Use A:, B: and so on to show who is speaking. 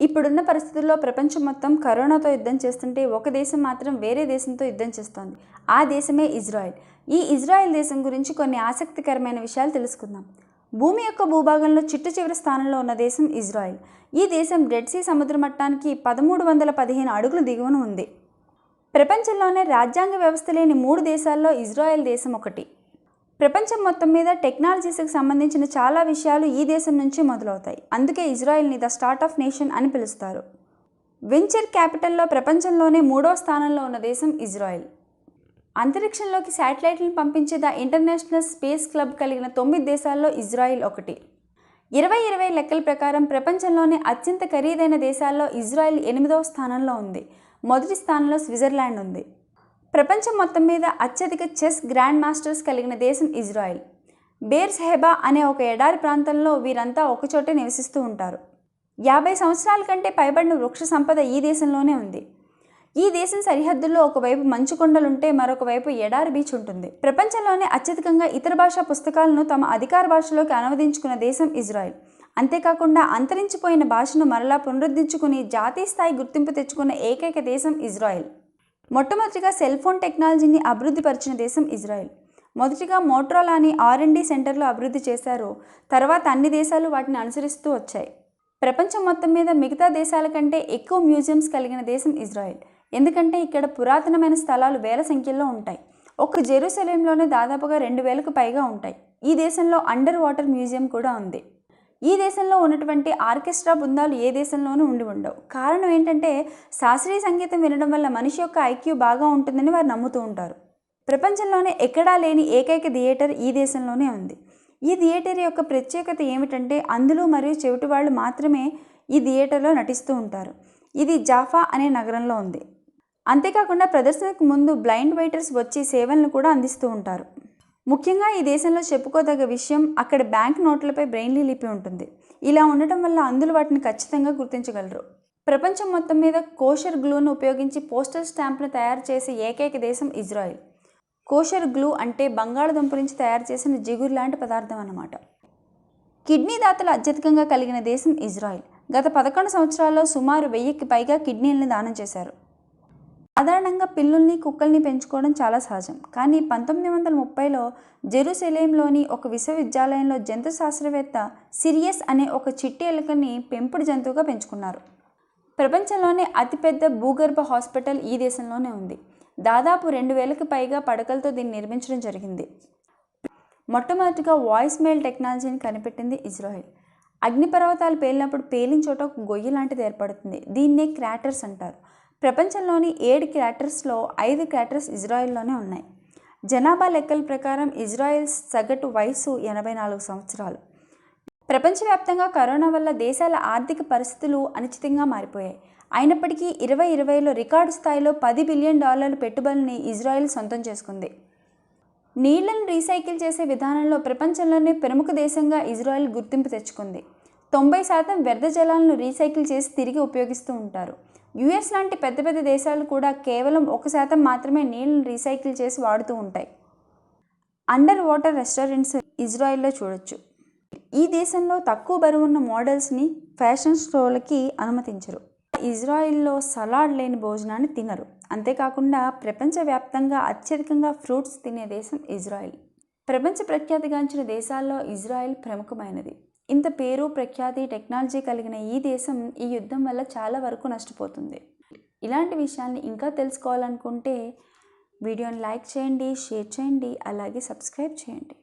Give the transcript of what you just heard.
A: ఇప్పుడున్న పరిస్థితుల్లో ప్రపంచం మొత్తం కరోనాతో యుద్ధం చేస్తుంటే ఒక దేశం మాత్రం వేరే దేశంతో యుద్ధం చేస్తోంది. ఆ దేశమే ఇజ్రాయెల్. ఈ ఇజ్రాయెల్ దేశం గురించి కొన్ని ఆసక్తికరమైన విషయాలు తెలుసుకుందాం. భూమి యొక్క భూభాగంలో చిట్ట చివరి స్థానంలో ఉన్న దేశం ఇజ్రాయెల్. ఈ దేశం డెడ్ సీ సముద్ర మట్టానికి 1315 అడుగుల దిగువన ఉంది. ప్రపంచంలోనే రాజ్యాంగ వ్యవస్థ లేని 3 దేశాల్లో ఇజ్రాయెల్ దేశం ఒకటి. ప్రపంచం మొత్తం మీద టెక్నాలజీస్కి సంబంధించిన చాలా విషయాలు ఈ దేశం నుంచి మొదలవుతాయి. అందుకే ఇజ్రాయెల్ని ద స్టార్ట్ ఆఫ్ నేషన్ అని పిలుస్తారు. వెంచర్ క్యాపిటల్లో ప్రపంచంలోనే 3వ స్థానంలో ఉన్న దేశం ఇజ్రాయెల్. అంతరిక్షంలోకి శాటిలైట్లను పంపించే ద ఇంటర్నేషనల్ స్పేస్ క్లబ్ కలిగిన 9 దేశాల్లో ఇజ్రాయెల్ ఒకటి. 2020 లెక్కల ప్రకారం ప్రపంచంలోనే అత్యంత ఖరీదైన దేశాల్లో ఇజ్రాయెల్ 8వ స్థానంలో ఉంది. మొదటి స్థానంలో స్విట్జర్లాండ్ ఉంది. ప్రపంచం మొత్తం మీద అత్యధిక చెస్ గ్రాండ్ మాస్టర్స్ కలిగిన దేశం ఇజ్రాయెల్. బేర్ సెహబా అనే ఒక ఎడారి ప్రాంతంలో వీరంతా ఒకచోటే నివసిస్తూ ఉంటారు. 50 సంవత్సరాల కంటే పైబడిన వృక్ష సంపద ఈ దేశంలోనే ఉంది. ఈ దేశం సరిహద్దుల్లో ఒకవైపు మంచు కొండలుంటే మరొక వైపు ఎడారి బీచ్ ఉంటుంది. ప్రపంచంలోనే అత్యధికంగా ఇతర భాషా పుస్తకాలను తమ అధికార భాషలోకి అనువదించుకున్న దేశం ఇజ్రాయెల్. అంతేకాకుండా అంతరించిపోయిన భాషను మరలా పునరుద్ధరించుకుని జాతీయ స్థాయి గుర్తింపు తెచ్చుకున్న ఏకైక దేశం ఇజ్రాయెల్. మొట్టమొదటిగా సెల్ ఫోన్ టెక్నాలజీని అభివృద్ధి పరిచిన దేశం ఇజ్రాయెల్. మొదటిగా మోటరోలాని R&D సెంటర్లో అభివృద్ధి చేశారు. తర్వాత అన్ని దేశాలు వాటిని అనుసరిస్తూ వచ్చాయి. ప్రపంచం మొత్తం మీద మిగతా దేశాల కంటే ఎక్కువ మ్యూజియంస్ కలిగిన దేశం ఇజ్రాయెల్. ఎందుకంటే ఇక్కడ పురాతనమైన స్థలాలు వేల సంఖ్యలో ఉంటాయి. ఒక్క జెరూసలేంలోనే దాదాపుగా 2000కు పైగా ఉంటాయి. ఈ దేశంలో అండర్ వాటర్ మ్యూజియం కూడా ఉంది. ఈ దేశంలో ఉన్నటువంటి ఆర్కెస్ట్రా బృందాలు ఏ దేశంలోనూ ఉండి ఉండవు. కారణం ఏంటంటే శాస్త్రీయ సంగీతం వినడం వల్ల మనిషి యొక్క ఐక్యూ బాగా ఉంటుందని వారు నమ్ముతూ ఉంటారు. ప్రపంచంలోనే ఎక్కడా లేని ఏకైక థియేటర్ ఈ దేశంలోనే ఉంది. ఈ థియేటర్ యొక్క ప్రత్యేకత ఏమిటంటే అందులో మరియు చెవిటి వాళ్ళు మాత్రమే ఈ థియేటర్లో నటిస్తూ ఉంటారు. ఇది జాఫా అనే నగరంలో ఉంది. అంతేకాకుండా ప్రదర్శనకు ముందు బ్లైండ్ వెయిటర్స్ వచ్చి సేవలను కూడా అందిస్తూ ఉంటారు. ముఖ్యంగా ఈ దేశంలో చెప్పుకోదగ్గ విషయం అక్కడ బ్యాంక్ నోట్లపై బ్రెయిన్లీ లిపి ఉంటుంది. ఇలా ఉండటం వల్ల అందులో వాటిని ఖచ్చితంగా గుర్తించగలరు. ప్రపంచం మొత్తం మీద కోషర్ గ్లూను ఉపయోగించి పోస్టల్ స్టాంప్ను తయారు చేసే ఏకైక దేశం ఇజ్రాయెల్. కోషర్ గ్లూ అంటే బంగాళదుంప నుంచి తయారు చేసిన జిగురు లాంటి పదార్థం అన్నమాట. కిడ్నీ దాతలు అత్యధికంగా కలిగిన దేశం ఇజ్రాయెల్. గత 11 సంవత్సరాల్లో సుమారు 1000కి పైగా కిడ్నీలను దానం చేశారు. సాధారణంగా పిల్లుల్ని కుక్కల్ని పెంచుకోవడం చాలా సహజం. కానీ 1930లో జెరూసలేంలోని ఒక విశ్వవిద్యాలయంలో జంతు శాస్త్రవేత్త సిరియస్ అనే ఒక చిట్టి ఎలుకని పెంపుడు జంతువుగా పెంచుకున్నారు. ప్రపంచంలోనే అతిపెద్ద భూగర్భ హాస్పిటల్ ఈ దేశంలోనే ఉంది. దాదాపు 2000కి పైగా పడకలతో దీన్ని నిర్మించడం జరిగింది. మొట్టమొదటిగా వాయిస్ మెయిల్ టెక్నాలజీని కనిపెట్టింది ఇజ్రాయెల్. అగ్నిపర్వతాలు పేలినప్పుడు పేలిన చోట ఒక గొయ్యి లాంటిది ఏర్పడుతుంది. దీన్నే క్రాటర్స్ అంటారు. ప్రపంచంలోని 7 క్రాటర్స్లో 5 క్రాటర్స్ ఇజ్రాయెల్లోనే ఉన్నాయి. జనాభా లెక్కల ప్రకారం ఇజ్రాయెల్ సగటు వయసు 84 సంవత్సరాలు. ప్రపంచవ్యాప్తంగా కరోనా వల్ల దేశాల ఆర్థిక పరిస్థితులు అనిశ్చితంగా మారిపోయాయి. అయినప్పటికీ 2020లో రికార్డు స్థాయిలో $10 బిలియన్ పెట్టుబడుల్ని ఇజ్రాయెల్ సొంతం చేసుకుంది. నీళ్లను రీసైకిల్ చేసే విధానంలో ప్రపంచంలోనే ప్రముఖ దేశంగా ఇజ్రాయెల్ గుర్తింపు తెచ్చుకుంది. 90% వ్యర్థ జలాలను రీసైకిల్ చేసి తిరిగి ఉపయోగిస్తూ ఉంటారు. US లాంటి పెద్ద పెద్ద దేశాలు కూడా కేవలం 1% మాత్రమే నీళ్ళని రీసైకిల్ చేసి వాడుతూ ఉంటాయి. అండర్ వాటర్ రెస్టారెంట్స్ ఇజ్రాయెల్లో చూడొచ్చు. ఈ దేశంలో తక్కువ బరువున్న మోడల్స్ని ఫ్యాషన్ షోలకి అనుమతించరు. ఇజ్రాయెల్లో సలాడ్ లేని భోజనాన్ని తినరు. అంతేకాకుండా ప్రపంచవ్యాప్తంగా అత్యధికంగా ఫ్రూట్స్ తినే దేశం ఇజ్రాయెల్. ప్రపంచ ప్రఖ్యాతిగాంచిన దేశాల్లో ఇజ్రాయెల్ ప్రముఖమైనది. ఇంత పేరు ప్రఖ్యాతి టెక్నాలజీ కలిగిన ఈ దేశం ఈ యుద్ధం వల్ల చాలా వరకు నష్టపోతుంది. ఇలాంటి విషయాల్ని ఇంకా తెలుసుకోవాలనుకుంటే వీడియోని లైక్ చేయండి, షేర్ చేయండి, అలాగే సబ్స్క్రైబ్ చేయండి.